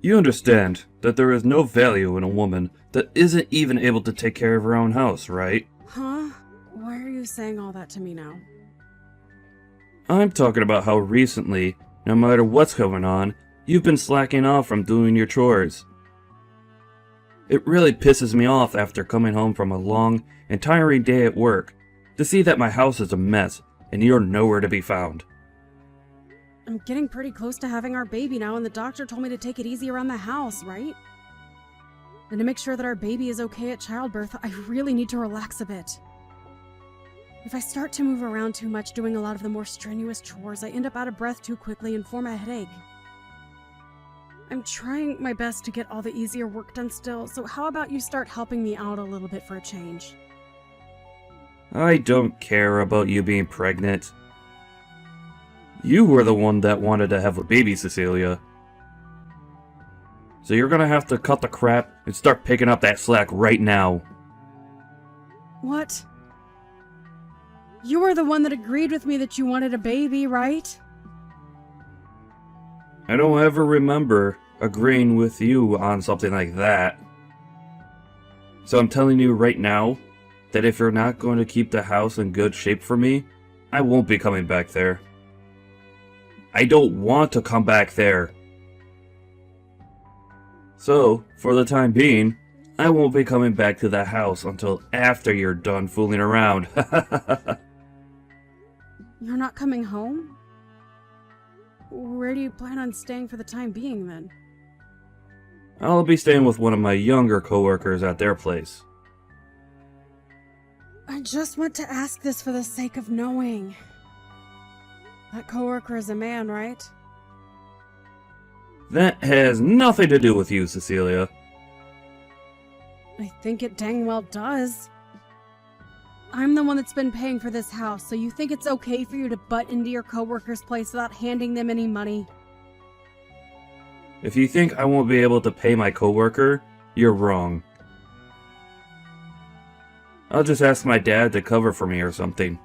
You understand that there is no value in a woman that isn't even able to take care of her own house, right? Huh? Why are you saying all that to me now? I'm talking about how recently, no matter what's going on, you've been slacking off from doing your chores. It really pisses me off after coming home from a long and tiring day at work to see that my house is a mess and you're nowhere to be found. I'm getting pretty close to having our baby now, and the doctor told me to take it easy around the house, right? And to make sure that our baby is okay at childbirth, I really need to relax a bit. If I start to move around too much doing a lot of the more strenuous chores, I end up out of breath too quickly and form a headache. I'm trying my best to get all the easier work done still, so how about you start helping me out a little bit for a change? I don't care about you being pregnant. You were the one that wanted to have a baby, Cecilia. So you're gonna have to cut the crap and start picking up that slack right now. What? You were the one that agreed with me that you wanted a baby, right? I don't ever remember agreeing with you on something like that. So I'm telling you right now that if you're not going to keep the house in good shape for me, I won't be coming back there. I don't want to come back there. So, for the time being, I won't be coming back to the house until after you're done fooling around. You're not coming home? Where do you plan on staying for the time being, then? I'll be staying with one of my younger coworkers at their place. I just want to ask this for the sake of knowing. That coworker is a man, right? That has nothing to do with you, Cecilia. I think it dang well does. I'm the one that's been paying for this house, so you think it's okay for you to butt into your coworker's place without handing them any money? If you think I won't be able to pay my coworker, you're wrong. I'll just ask my dad to cover for me or something.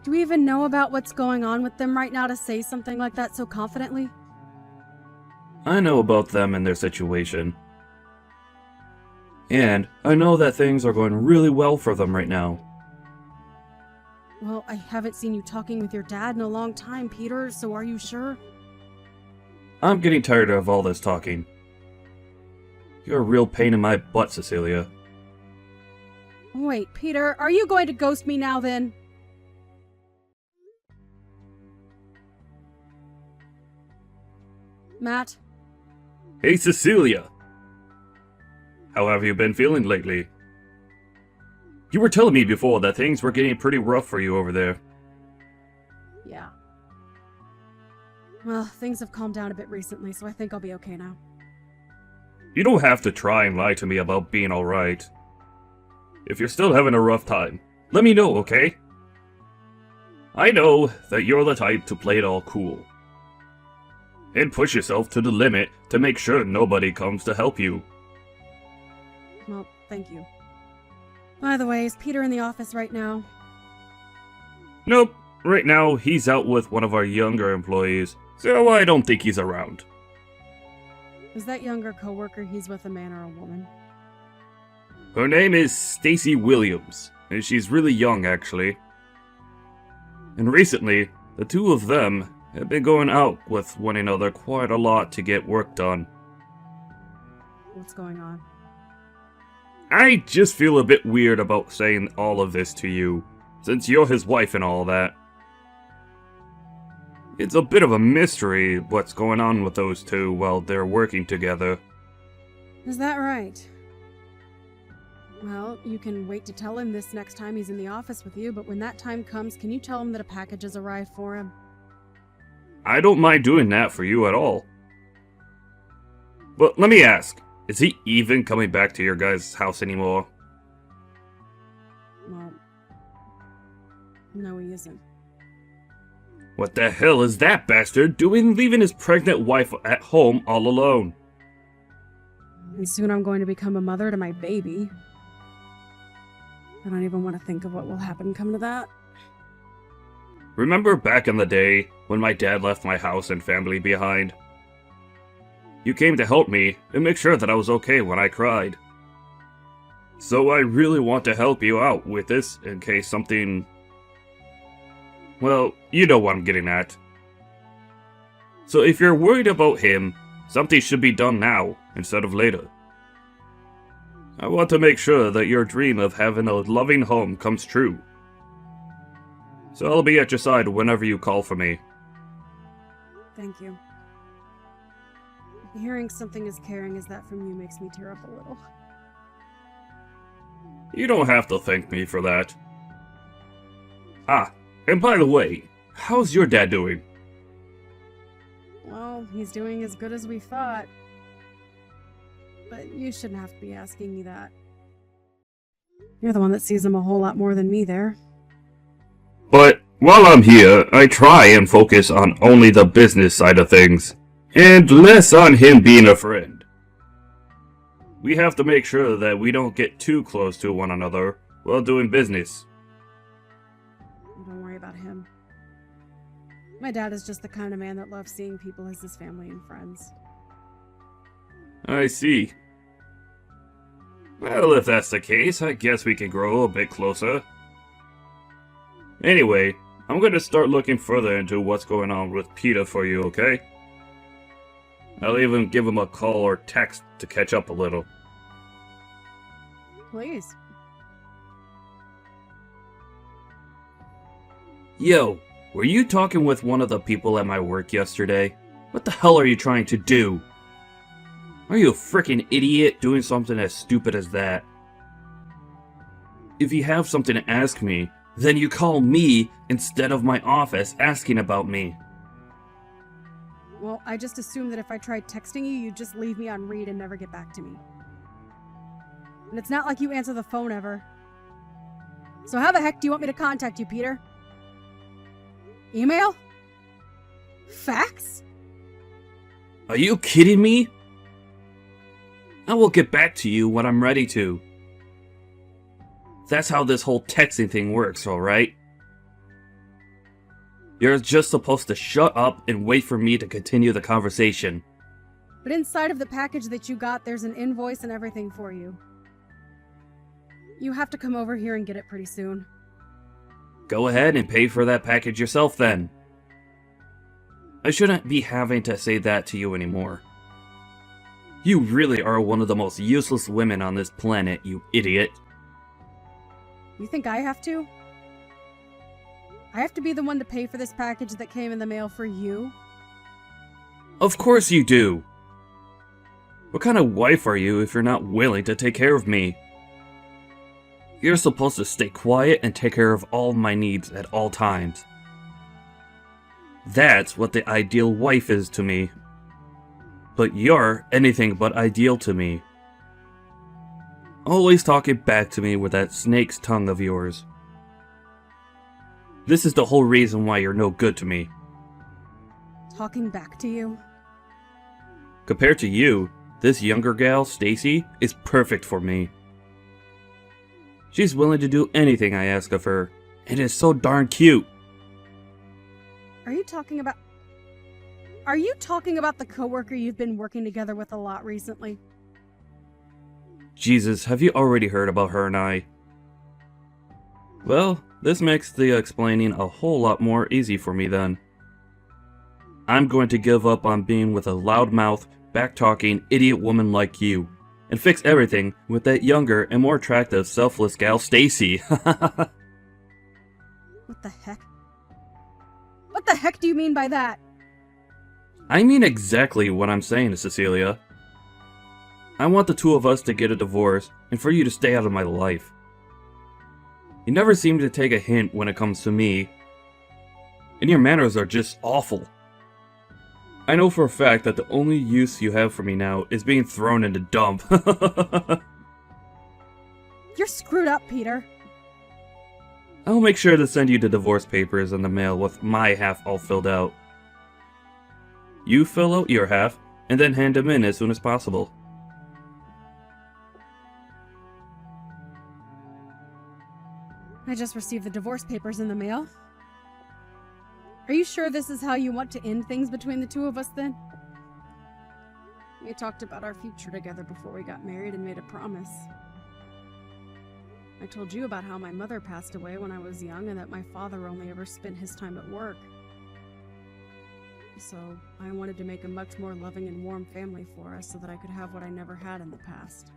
Do we even know about what's going on with them right now to say something like that so confidently? I know about them and their situation. And I know that things are going really well for them right now. Well, I haven't seen you talking with your dad in a long time, Peter, so are you sure? I'm getting tired of all this talking. You're a real pain in my butt, Cecilia. Wait, Peter, are you going to ghost me now then? Matt? Hey, Cecilia! How have you been feeling lately? You were telling me before that things were getting pretty rough for you over there. Yeah. Well, things have calmed down a bit recently, so I think I'll be okay now. You don't have to try and lie to me about being alright. If you're still having a rough time, let me know, okay? I know that you're the type to play it all cool. And push yourself to the limit to make sure nobody comes to help you. Well, thank you. By the way, is Peter in the office right now? Nope, right now he's out with one of our younger employees, so I don't think he's around. Is that younger coworker he's with a man or a woman? Her name is Stacy Williams, and she's really young actually. And recently, the two of them have been going out with one another quite a lot to get work done. What's going on? I just feel a bit weird about saying all of this to you, since you're his wife and all that. It's a bit of a mystery what's going on with those two while they're working together. Is that right? Well, you can wait to tell him this next time he's in the office with you, but when that time comes, can you tell him that a package has arrived for him? I don't mind doing that for you at all. But let me ask, is he even coming back to your guys' house anymore? Well, no, he isn't. What the hell is that bastard doing leaving his pregnant wife at home all alone? And soon I'm going to become a mother to my baby. I don't even want to think of what will happen come to that. Remember back in the day when my dad left my house and family behind? You came to help me and make sure that I was okay when I cried. So I really want to help you out with this in case something... Well, you know what I'm getting at. So if you're worried about him, something should be done now instead of later. I want to make sure that your dream of having a loving home comes true. So I'll be at your side whenever you call for me. Thank you. Hearing something as caring as that from you makes me tear up a little. You don't have to thank me for that. Ah, and by the way, how's your dad doing? Well, he's doing as good as we thought. But you shouldn't have to be asking me that. You're the one that sees him a whole lot more than me there. But while I'm here, I try and focus on only the business side of things, and less on him being a friend. We have to make sure that we don't get too close to one another while doing business. Don't worry about him. My dad is just the kind of man that loves seeing people as his family and friends. I see. Well, if that's the case, I guess we can grow a bit closer. Anyway, I'm going to start looking further into what's going on with Peter for you, okay? I'll even give him a call or text to catch up a little. Please. Yo, were you talking with one of the people at my work yesterday? What the hell are you trying to do? Are you a freaking idiot doing something as stupid as that? If you have something to ask me, then you call me instead of my office asking about me. Well, I just assumed that if I tried texting you, you'd just leave me on read and never get back to me. And it's not like you answer the phone ever. So how the heck do you want me to contact you, Peter? Email? Fax? Are you kidding me? I will get back to you when I'm ready to. That's how this whole texting thing works, alright? You're just supposed to shut up and wait for me to continue the conversation. But inside of the package that you got, there's an invoice and everything for you. You have to come over here and get it pretty soon. Go ahead and pay for that package yourself then. I shouldn't be having to say that to you anymore. You really are one of the most useless women on this planet, you idiot. You think I have to? I have to be the one to pay for this package that came in the mail for you? Of course you do. What kind of wife are you if you're not willing to take care of me? You're supposed to stay quiet and take care of all my needs at all times. That's what the ideal wife is to me. But you're anything but ideal to me. Always talking back to me with that snake's tongue of yours. This is the whole reason why you're no good to me. Talking back to you? Compared to you, this younger gal, Stacy, is perfect for me. She's willing to do anything I ask of her, and is so darn cute. Are you talking about the coworker you've been working together with a lot recently? Jesus, have you already heard about her and I? Well, this makes the explaining a whole lot more easy for me then. I'm going to give up on being with a loudmouth, back-talking, idiot woman like you, and fix everything with that younger and more attractive, selfless gal, Stacy. What the heck? What the heck do you mean by that? I mean exactly what I'm saying, Cecilia. I want the two of us to get a divorce, and for you to stay out of my life. You never seem to take a hint when it comes to me, and your manners are just awful. I know for a fact that the only use you have for me now is being thrown in the dump. You're screwed up, Peter. I'll make sure to send you the divorce papers in the mail with my half all filled out. You fill out your half, and then hand them in as soon as possible. I just received the divorce papers in the mail. Are you sure this is how you want to end things between the two of us then? We talked about our future together before we got married and made a promise. I told you about how my mother passed away when I was young and that my father only ever spent his time at work. So I wanted to make a much more loving and warm family for us so that I could have what I never had in the past.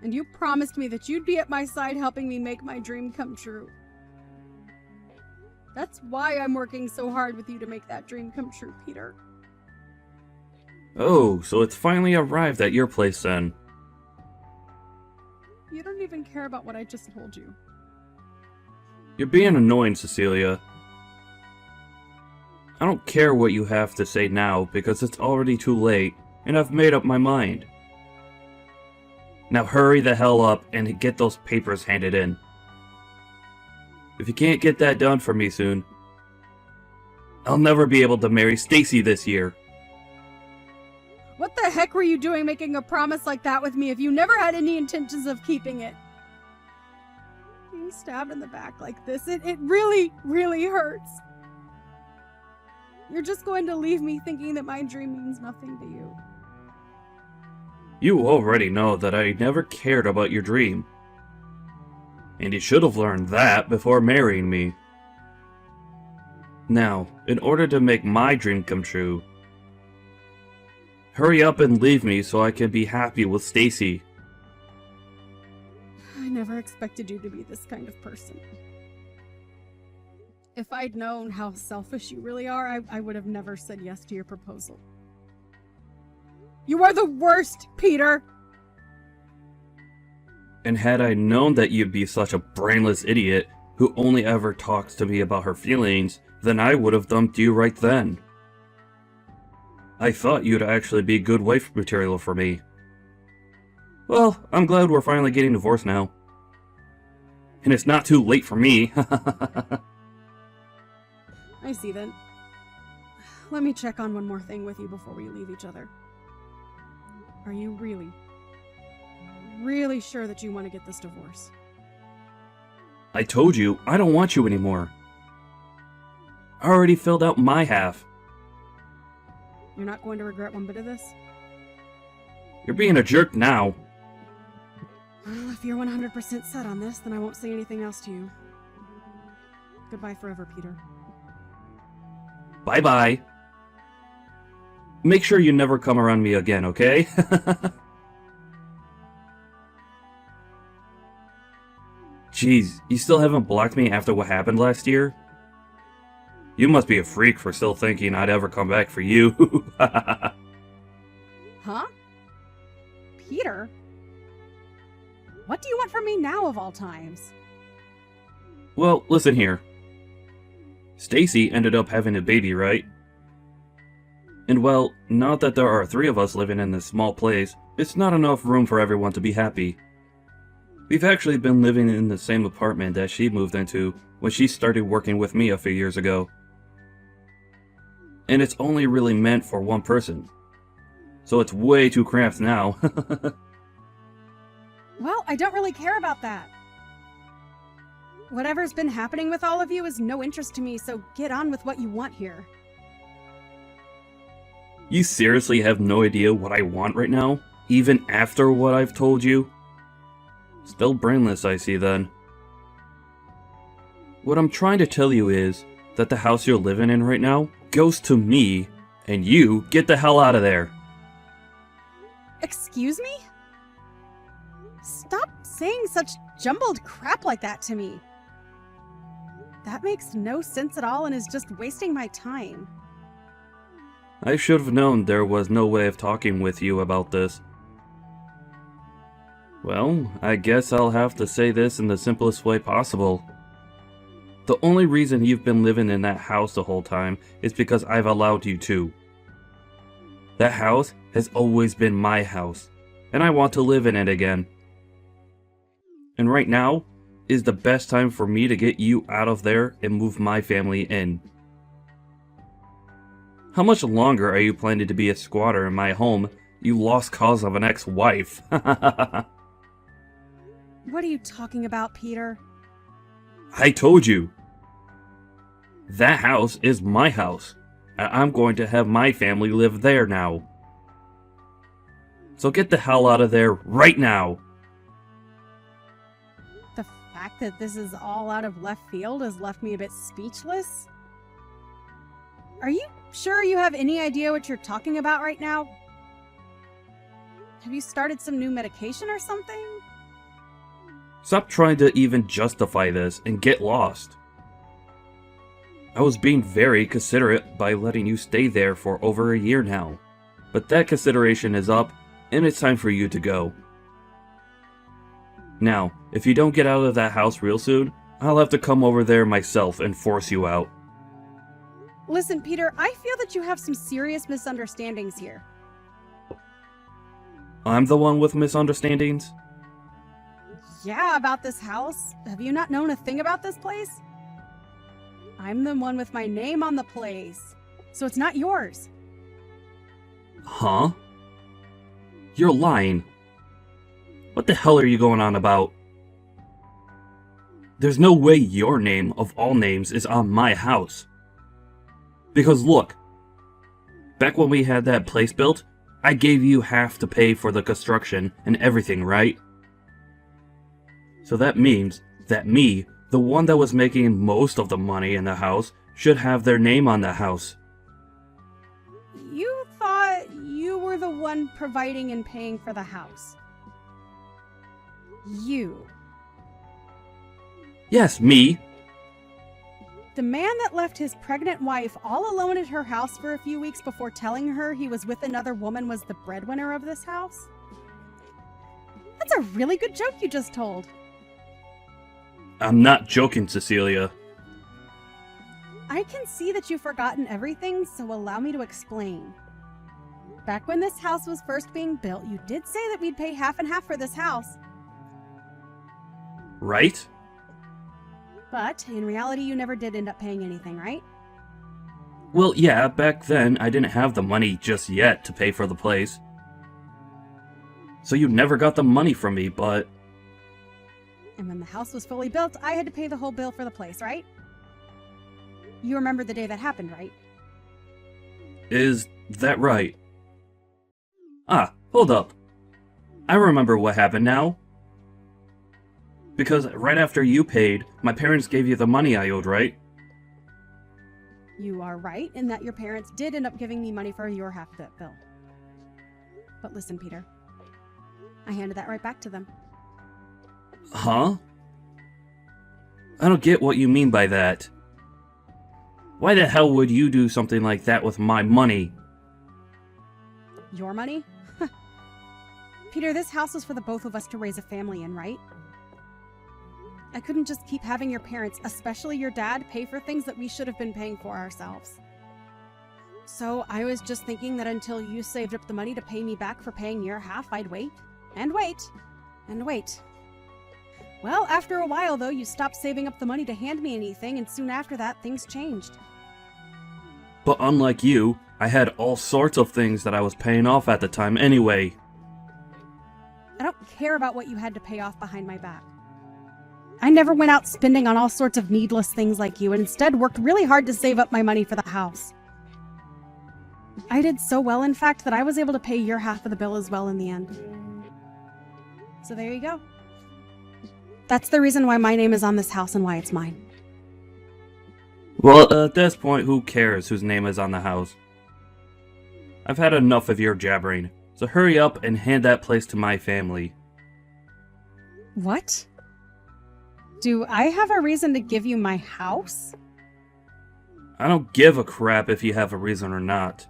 And you promised me that you'd be at my side helping me make my dream come true. That's why I'm working so hard with you to make that dream come true, Peter. Oh, so it's finally arrived at your place then. You don't even care about what I just told you. You're being annoying, Cecilia. I don't care what you have to say now because it's already too late and I've made up my mind. Now hurry the hell up and get those papers handed in. If you can't get that done for me soon, I'll never be able to marry Stacy this year. What the heck were you doing making a promise like that with me if you never had any intentions of keeping it? Being stabbed in the back like this, it really, really hurts. You're just going to leave me thinking that my dream means nothing to you. You already know that I never cared about your dream. And you should have learned that before marrying me. Now, in order to make my dream come true, hurry up and leave me so I can be happy with Stacy. I never expected you to be this kind of person. If I'd known how selfish you really are, I would have never said yes to your proposal. You are the worst, Peter! And had I known that you'd be such a brainless idiot who only ever talks to me about her feelings, then I would have dumped you right then. I thought you'd actually be good wife material for me. Well, I'm glad we're finally getting divorced now. And it's not too late for me. I see then. Let me check on one more thing with you before we leave each other. Are you really sure that you want to get this divorce? I told you, I don't want you anymore. I already filled out my half. You're not going to regret one bit of this? You're being a jerk now. Well, if you're 100% set on this, then I won't say anything else to you. Goodbye forever, Peter. Bye-bye. Make sure you never come around me again, okay? Jeez, you still haven't blocked me after what happened last year? You must be a freak for still thinking I'd ever come back for you. Huh? Peter? What do you want from me now of all times? Well, listen here. Stacy ended up having a baby, right? And well, now that there are 3 of us living in this small place, it's not enough room for everyone to be happy. We've actually been living in the same apartment that she moved into when she started working with me a few years ago. And it's only really meant for one person. So it's way too cramped now. Well, I don't really care about that. Whatever's been happening with all of you is no interest to me, so get on with what you want here. You seriously have no idea what I want right now? Even after what I've told you? Still brainless, I see then. What I'm trying to tell you is that the house you're living in right now goes to me, and you get the hell out of there. Excuse me? Stop saying such jumbled crap like that to me. That makes no sense at all and is just wasting my time. I should have known there was no way of talking with you about this. Well, I guess I'll have to say this in the simplest way possible. The only reason you've been living in that house the whole time is because I've allowed you to. That house has always been my house, and I want to live in it again. And right now is the best time for me to get you out of there and move my family in. How much longer are you planning to be a squatter in my home, you lost cause of an ex-wife? What are you talking about, Peter? I told you. That house is my house. And I'm going to have my family live there now. So get the hell out of there right now. The fact that this is all out of left field has left me a bit speechless. Are you sure you have any idea what you're talking about right now? Have you started some new medication or something? Stop trying to even justify this and get lost. I was being very considerate by letting you stay there for over a year now. But that consideration is up, and it's time for you to go. Now, if you don't get out of that house real soon, I'll have to come over there myself and force you out. Listen, Peter, I feel that you have some serious misunderstandings here. I'm the one with misunderstandings? Yeah, about this house. Have you not known a thing about this place? I'm the one with my name on the place, so it's not yours. Huh? You're lying. What the hell are you going on about? There's no way your name, of all names, is on my house. Because look, back when we had that place built, I gave you half to pay for the construction and everything, right? So that means that me, the one that was making most of the money in the house, should have their name on the house. You thought you were the one providing and paying for the house. You. Yes, me. The man that left his pregnant wife all alone at her house for a few weeks before telling her he was with another woman was the breadwinner of this house? That's a really good joke you just told. I'm not joking, Cecilia. I can see that you've forgotten everything, so allow me to explain. Back when this house was first being built, you did say that we'd pay half and half for this house. Right? But in reality, you never did end up paying anything, right? Well, yeah, back then I didn't have the money just yet to pay for the place. So you never got the money from me, but... And when the house was fully built, I had to pay the whole bill for the place, right? You remember the day that happened, right? Is that right? Ah, hold up. I remember what happened now. Because right after you paid, my parents gave you the money I owed, right? You are right in that your parents did end up giving me money for your half of that bill. But listen, Peter. I handed that right back to them. Huh? I don't get what you mean by that. Why the hell would you do something like that with my money? Your money? Peter, this house was for the both of us to raise a family in, right? I couldn't just keep having your parents, especially your dad, pay for things that we should have been paying for ourselves. So I was just thinking that until you saved up the money to pay me back for paying your half, I'd wait, and wait, and wait. Well, after a while, though, you stopped saving up the money to hand me anything, and soon after that, things changed. But unlike you, I had all sorts of things that I was paying off at the time anyway. I don't care about what you had to pay off behind my back. I never went out spending on all sorts of needless things like you, and instead worked really hard to save up my money for the house. I did so well, in fact, that I was able to pay your half of the bill as well in the end. So there you go. That's the reason why my name is on this house and why it's mine. Well, at this point, who cares whose name is on the house? I've had enough of your jabbering, so hurry up and hand that place to my family. What? Do I have a reason to give you my house? I don't give a crap if you have a reason or not.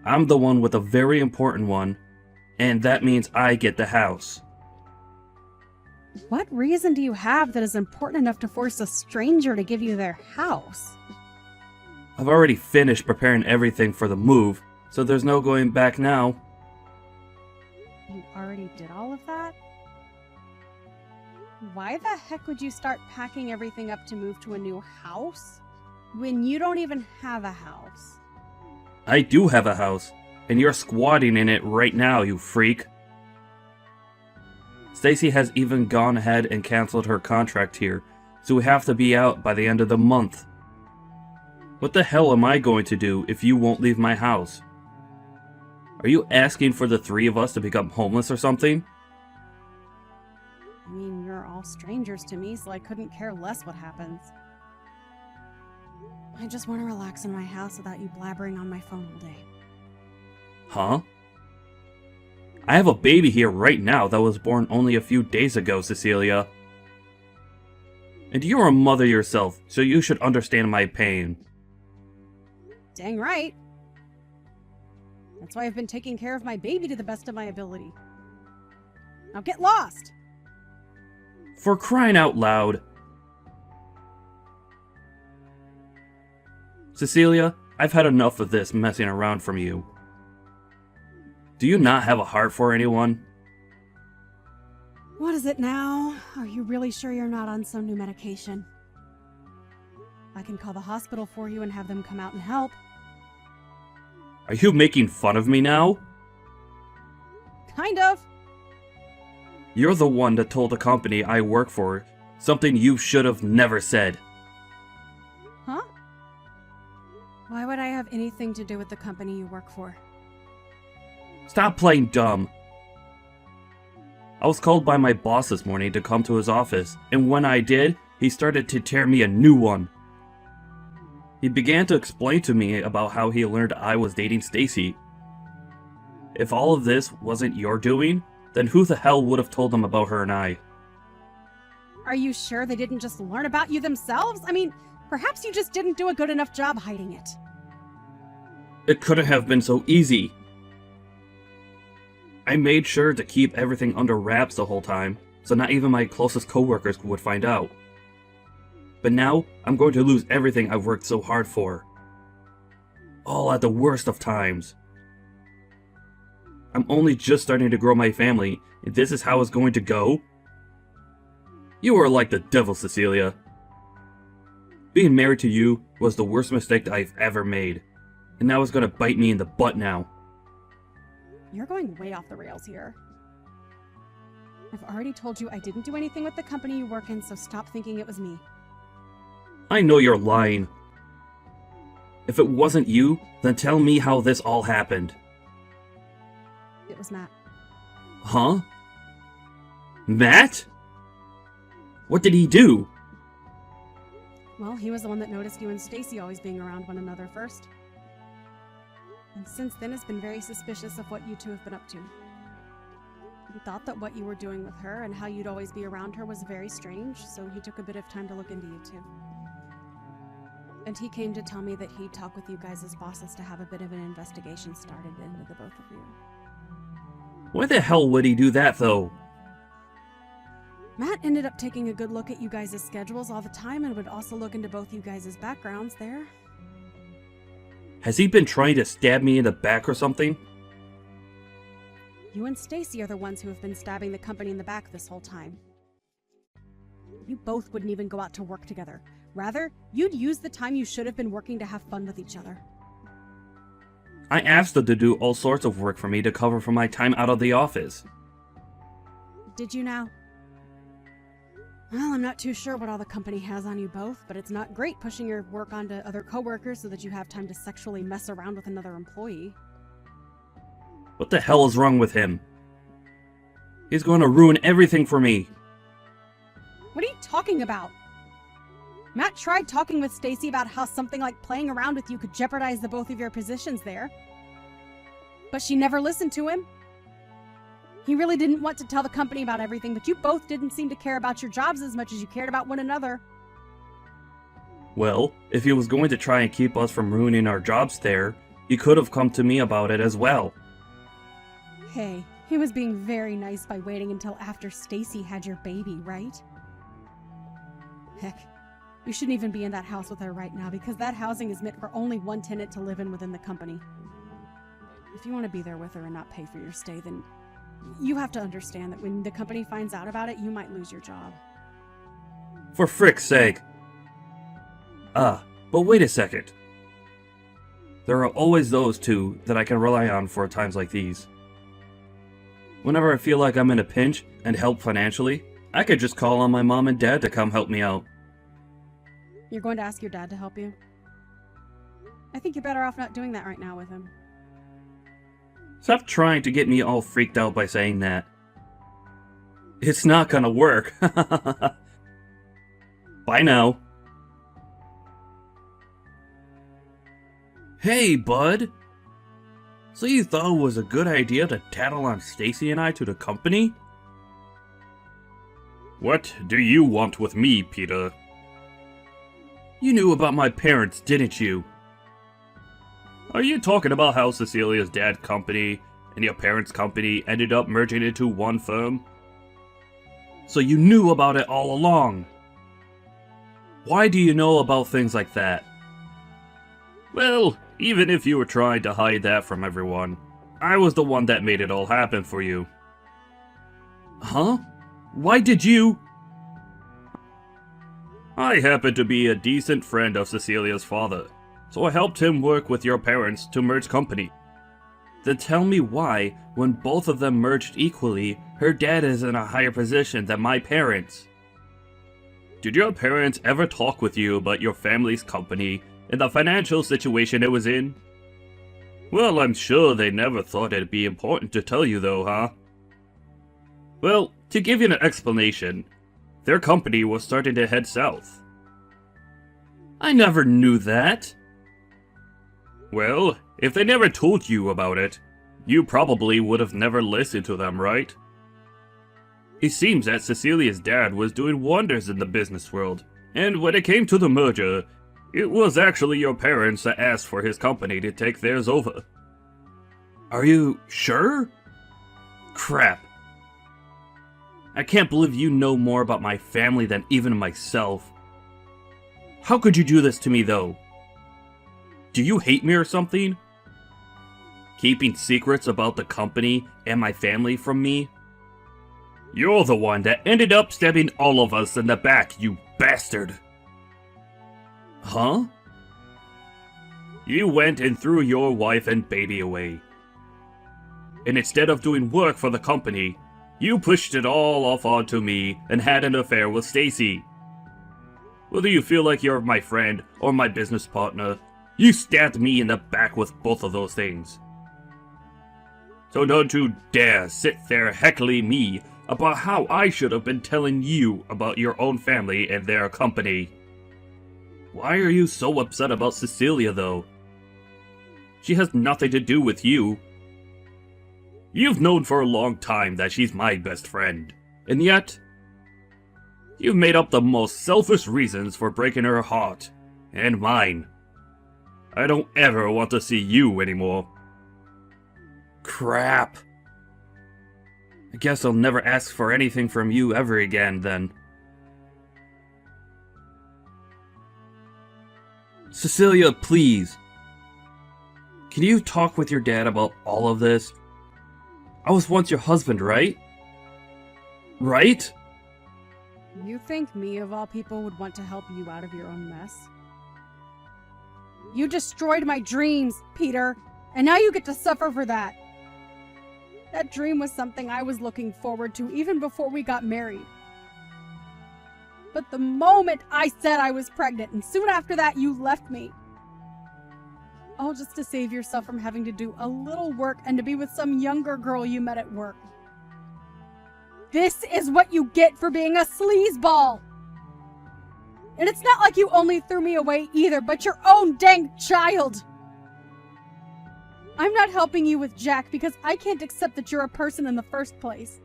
I'm the one with a very important one, and that means I get the house. What reason do you have that is important enough to force a stranger to give you their house? I've already finished preparing everything for the move, so there's no going back now. You already did all of that? Why the heck would you start packing everything up to move to a new house when you don't even have a house? I do have a house, and you're squatting in it right now, you freak. Stacy has even gone ahead and canceled her contract here, so we have to be out by the end of the month. What the hell am I going to do if you won't leave my house? Are you asking for the three of us to become homeless or something? I mean, you're all strangers to me, so I couldn't care less what happens. I just want to relax in my house without you blabbering on my phone all day. Huh? I have a baby here right now that was born only a few days ago, Cecilia. And you're a mother yourself, so you should understand my pain. Dang right. That's why I've been taking care of my baby to the best of my ability. Now get lost! For crying out loud. Cecilia, I've had enough of this messing around from you. Do you not have a heart for anyone? What is it now? Are you really sure you're not on some new medication? I can call the hospital for you and have them come out and help. Are you making fun of me now? Kind of. You're the one that told the company I work for something you should have never said. Huh? Why would I have anything to do with the company you work for? Stop playing dumb. I was called by my boss this morning to come to his office, and when I did, he started to tear me a new one. He began to explain to me about how he learned I was dating Stacy. If all of this wasn't your doing, then who the hell would have told him about her and I? Are you sure they didn't just learn about you themselves? I mean, perhaps you just didn't do a good enough job hiding it. It couldn't have been so easy. I made sure to keep everything under wraps the whole time, so not even my closest coworkers would find out. But now, I'm going to lose everything I've worked so hard for. All at the worst of times. I'm only just starting to grow my family, and this is how it's going to go? You are like the devil, Cecilia. Being married to you was the worst mistake that I've ever made, and now it's going to bite me in the butt now. You're going way off the rails here. I've already told you I didn't do anything with the company you work in, so stop thinking it was me. I know you're lying. If it wasn't you, then tell me how this all happened. It was Matt. Huh? Matt? What did he do? Well, he was the one that noticed you and Stacy always being around one another first. And since then has been very suspicious of what you two have been up to. He thought that what you were doing with her and how you'd always be around her was very strange, so he took a bit of time to look into you two. And he came to tell me that he'd talk with you guys as bosses to have a bit of an investigation started into the both of you. Why the hell would he do that, though? Matt ended up taking a good look at you guys' schedules all the time and would also look into both you guys' backgrounds there. Has he been trying to stab me in the back or something? You and Stacy are the ones who have been stabbing the company in the back this whole time. You both wouldn't even go out to work together. Rather, you'd use the time you should have been working to have fun with each other. I asked them to do all sorts of work for me to cover for my time out of the office. Did you now? Well, I'm not too sure what all the company has on you both, but it's not great pushing your work onto other coworkers so that you have time to sexually mess around with another employee. What the hell is wrong with him? He's going to ruin everything for me. What are you talking about? Matt tried talking with Stacy about how something like playing around with you could jeopardize the both of your positions there. But she never listened to him. He really didn't want to tell the company about everything, but you both didn't seem to care about your jobs as much as you cared about one another. Well, if he was going to try and keep us from ruining our jobs there, he could have come to me about it as well. Hey, he was being very nice by waiting until after Stacy had your baby, right? Heck, you shouldn't even be in that house with her right now because that housing is meant for only one tenant to live in within the company. If you want to be there with her and not pay for your stay, then you have to understand that when the company finds out about it, you might lose your job. For frick's sake. But wait a second. There are always those two that I can rely on for times like these. Whenever I feel like I'm in a pinch and help financially, I could just call on my mom and dad to come help me out. You're going to ask your dad to help you? I think you're better off not doing that right now with him. Stop trying to get me all freaked out by saying that. It's not gonna work. Bye now. Hey, bud. So you thought it was a good idea to tattle on Stacy and I to the company? What do you want with me, Peter? You knew about my parents, didn't you? Are you talking about how Cecilia's dad's company and your parents' company ended up merging into one firm? So you knew about it all along. Why do you know about things like that? Well, even if you were trying to hide that from everyone, I was the one that made it all happen for you. Huh? Why did you? I happen to be a decent friend of Cecilia's father, so I helped him work with your parents to merge company. Then tell me why, when both of them merged equally, her dad is in a higher position than my parents. Did your parents ever talk with you about your family's company and the financial situation it was in? Well, I'm sure they never thought it'd be important to tell you though, huh? Well, to give you an explanation, their company was starting to head south. I never knew that. Well, if they never told you about it, you probably would have never listened to them, right? It seems that Cecilia's dad was doing wonders in the business world, and when it came to the merger, it was actually your parents that asked for his company to take theirs over. Are you sure? Crap. I can't believe you know more about my family than even myself. How could you do this to me, though? Do you hate me or something? Keeping secrets about the company and my family from me? You're the one that ended up stabbing all of us in the back, you bastard! Huh? You went and threw your wife and baby away. And instead of doing work for the company, you pushed it all off onto me and had an affair with Stacy. Whether you feel like you're my friend or my business partner, you stabbed me in the back with both of those things. So don't you dare sit there heckling me about how I should have been telling you about your own family and their company. Why are you so upset about Cecilia, though? She has nothing to do with you. You've known for a long time that she's my best friend, and yet, you've made up the most selfish reasons for breaking her heart, and mine. I don't ever want to see you anymore. Crap. I guess I'll never ask for anything from you ever again, then. Cecilia, please. Can you talk with your dad about all of this? I was once your husband, right? Right? You think me, of all people, would want to help you out of your own mess? You destroyed my dreams, Peter, and now you get to suffer for that. That dream was something I was looking forward to even before we got married. But the moment I said I was pregnant, and soon after that you left me. All just to save yourself from having to do a little work and to be with some younger girl you met at work. This is what you get for being a sleazeball! And it's not like you only threw me away either, but your own dang child! I'm not helping you with Jack because I can't accept that you're a person in the first place.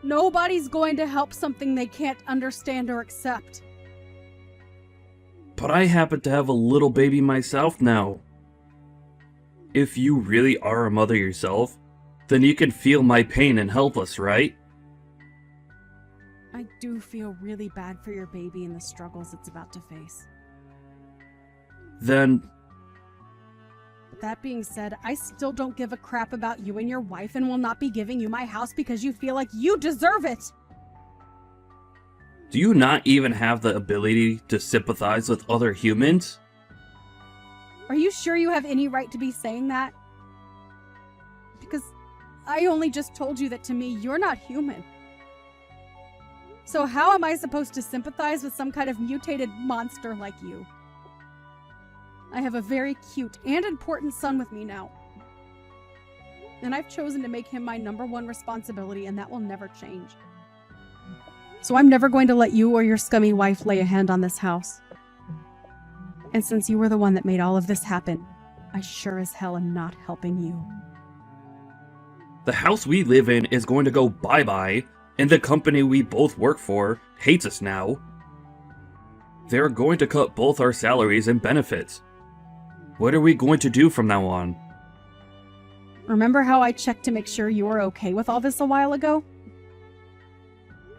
Nobody's going to help something they can't understand or accept. But I happen to have a little baby myself now. If you really are a mother yourself, then you can feel my pain and help us, right? I do feel really bad for your baby and the struggles it's about to face. Then... That being said, I still don't give a crap about you and your wife and will not be giving you my house because you feel like you deserve it! Do you not even have the ability to sympathize with other humans? Are you sure you have any right to be saying that? Because I only just told you that to me, you're not human. So how am I supposed to sympathize with some kind of mutated monster like you? I have a very cute and important son with me now. And I've chosen to make him my #1 responsibility, and that will never change. So I'm never going to let you or your scummy wife lay a hand on this house. And since you were the one that made all of this happen, I sure as hell am not helping you. The house we live in is going to go bye-bye, and the company we both work for hates us now. They're going to cut both our salaries and benefits. What are we going to do from now on? Remember how I checked to make sure you were okay with all this a while ago?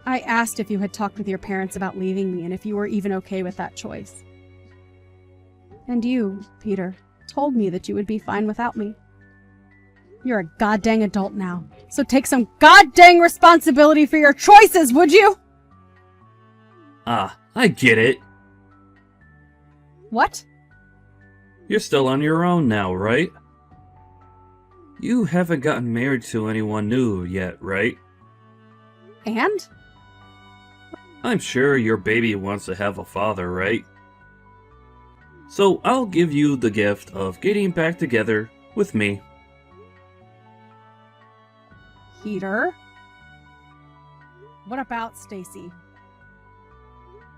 I asked if you had talked with your parents about leaving me and if you were even okay with that choice. And you, Peter, told me that you would be fine without me. You're a goddamn adult now, so take some goddamn responsibility for your choices, would you? Ah, I get it. What? You're still on your own now, right? You haven't gotten married to anyone new yet, right? And? I'm sure your baby wants to have a father, right? So I'll give you the gift of getting back together with me. Peter? What about Stacy?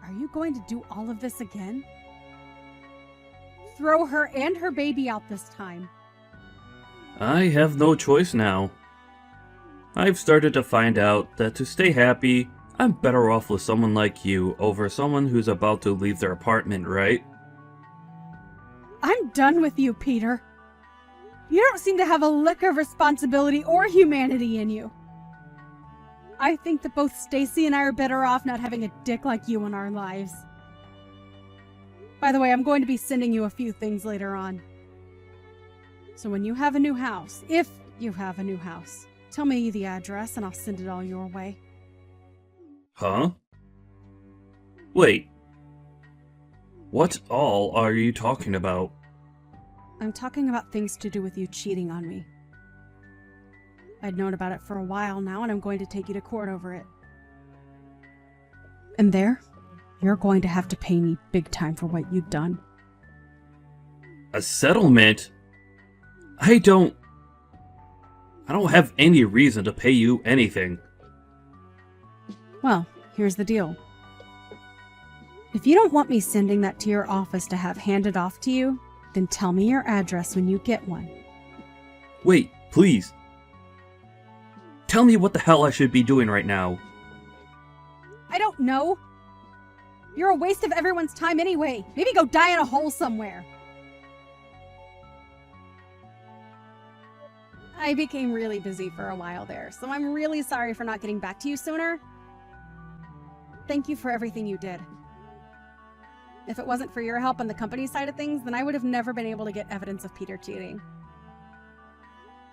Are you going to do all of this again? Throw her and her baby out this time. I have no choice now. I've started to find out that to stay happy, I'm better off with someone like you over someone who's about to leave their apartment, right? I'm done with you, Peter. You don't seem to have a lick of responsibility or humanity in you. I think that both Stacy and I are better off not having a dick like you in our lives. By the way, I'm going to be sending you a few things later on. So when you have a new house, if you have a new house, tell me the address and I'll send it all your way. Huh? Wait. What all are you talking about? I'm talking about things to do with you cheating on me. I'd known about it for a while now, and I'm going to take you to court over it. And there, you're going to have to pay me big time for what you've done. A settlement? I don't have any reason to pay you anything. Well, here's the deal. If you don't want me sending that to your office to have handed off to you, then tell me your address when you get one. Wait, please. Tell me what the hell I should be doing right now. I don't know. You're a waste of everyone's time anyway. Maybe go die in a hole somewhere. I became really busy for a while there, so I'm really sorry for not getting back to you sooner. Thank you for everything you did. If it wasn't for your help on the company side of things, then I would have never been able to get evidence of Peter cheating.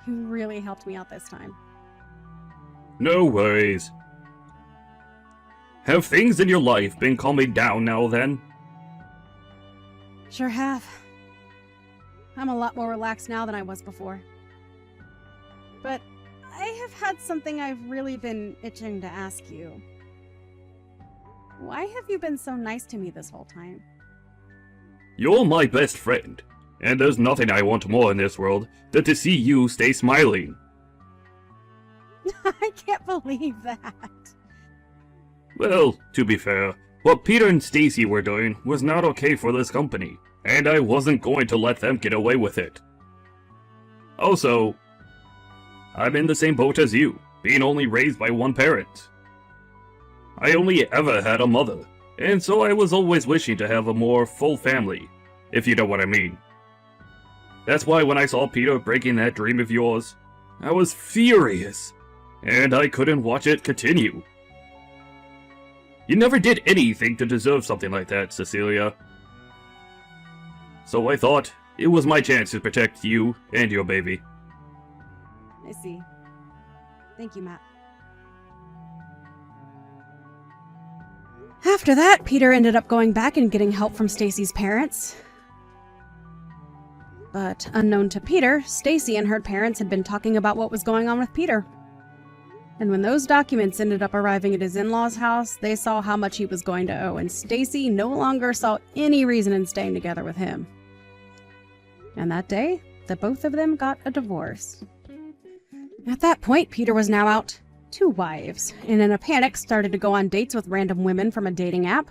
You really helped me out this time. No worries. Have things in your life been calming down now then? Sure have. I'm a lot more relaxed now than I was before. But I have had something I've really been itching to ask you. Why have you been so nice to me this whole time? You're my best friend, and there's nothing I want more in this world than to see you stay smiling. I can't believe that. Well, to be fair, what Peter and Stacy were doing was not okay for this company, and I wasn't going to let them get away with it. Also, I'm in the same boat as you, being only raised by one parent. I only ever had a mother, and so I was always wishing to have a more full family, if you know what I mean. That's why when I saw Peter breaking that dream of yours, I was furious, and I couldn't watch it continue. You never did anything to deserve something like that, Cecilia. So I thought it was my chance to protect you and your baby. I see. Thank you, Matt. After that, Peter ended up going back and getting help from Stacy's parents. But unknown to Peter, Stacy and her parents had been talking about what was going on with Peter. And when those documents ended up arriving at his in-laws' house, they saw how much he was going to owe, and Stacy no longer saw any reason in staying together with him. And that day, the both of them got a divorce. At that point, Peter was now out 2 wives, and in a panic started to go on dates with random women from a dating app.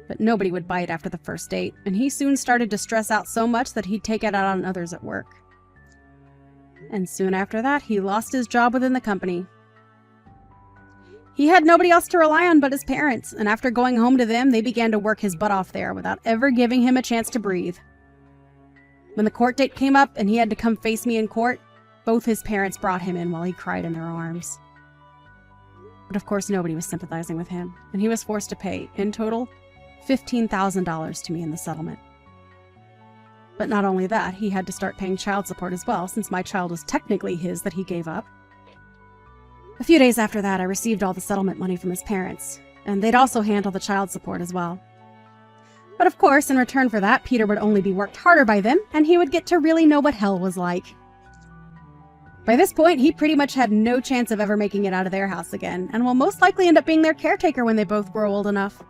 But nobody would bite after the first date, and he soon started to stress out so much that he'd take it out on others at work. And soon after that, he lost his job within the company. He had nobody else to rely on but his parents, and after going home to them, they began to work his butt off there without ever giving him a chance to breathe. When the court date came up and he had to come face me in court, both his parents brought him in while he cried in their arms. But of course, nobody was sympathizing with him, and he was forced to pay, in total, $15,000 to me in the settlement. But not only that, he had to start paying child support as well, since my child was technically his that he gave up. A few days after that, I received all the settlement money from his parents, and they'd also handle the child support as well. But of course, in return for that, Peter would only be worked harder by them, and he would get to really know what hell was like. By this point, he pretty much had no chance of ever making it out of their house again, and will most likely end up being their caretaker when they both grow old enough.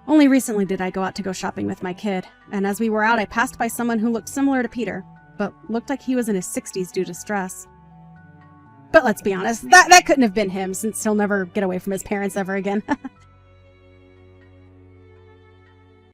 Only recently did I go out to go shopping with my kid, and as we were out, I passed by someone who looked similar to Peter, but looked like he was in his 60s due to stress. But let's be honest, that couldn't have been him, since he'll never get away from his parents ever again.